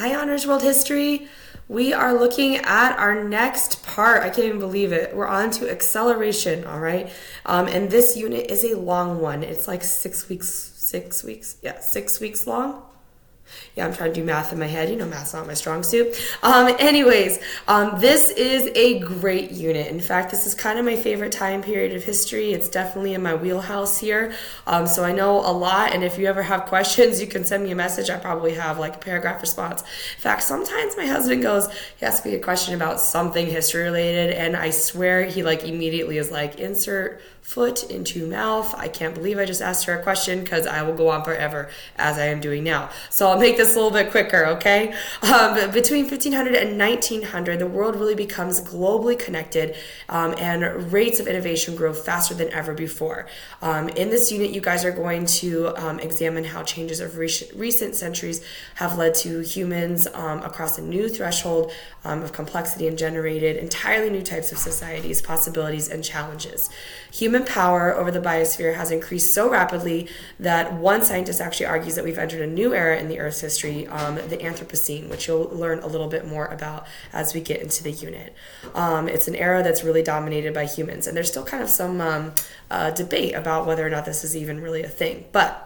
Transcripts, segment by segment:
Hi, Honors World History. We are looking at our next part. I can't even believe it. We're on to acceleration, all right? And this unit is a long one. It's like 6 weeks, 6 weeks? Yeah, 6 weeks long. Yeah, I'm trying to do math in my head. You know, math's not my strong suit. This is a great unit. In fact, this is kind of my favorite time period of history. It's definitely in my wheelhouse here. So I know a lot, and if you ever have questions, you can send me a message. I probably have like a paragraph response. In fact, sometimes my husband goes, he asks me a question about something history related, and I swear he like immediately is like, insert foot into mouth. I can't believe I just asked her a question, because I will go on forever as I am doing now. So I'll make this a little bit quicker, okay? Between 1500 and 1900, the world really becomes globally connected, and rates of innovation grow faster than ever before. In this unit, you guys are going to examine how changes of recent centuries have led to humans across a new threshold of complexity and generated entirely new types of societies, possibilities, and challenges. Human power over the biosphere has increased so rapidly that one scientist actually argues that we've entered a new era in the Earth's history, the Anthropocene, which you'll learn a little bit more about as we get into the unit. It's an era that's really dominated by humans, and there's still kind of some debate about whether or not this is even really a thing. But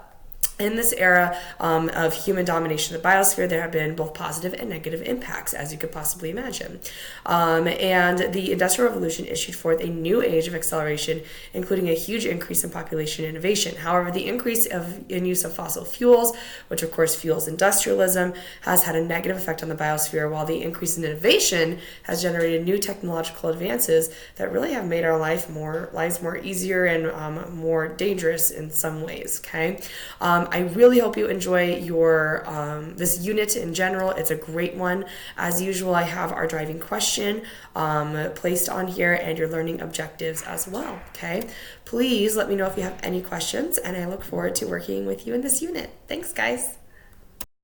in this era of human domination of the biosphere, there have been both positive and negative impacts, as you could possibly imagine. And the Industrial Revolution issued forth a new age of acceleration, including a huge increase in population innovation. However, the increase in use of fossil fuels, which of course fuels industrialism, has had a negative effect on the biosphere, while the increase in innovation has generated new technological advances that really have made our lives more easier and more dangerous in some ways, okay? I really hope you enjoy your this unit in general. It's a great one. As usual, I have our driving question placed on here and your learning objectives as well, okay? Please let me know if you have any questions, and I look forward to working with you in this unit. Thanks, guys.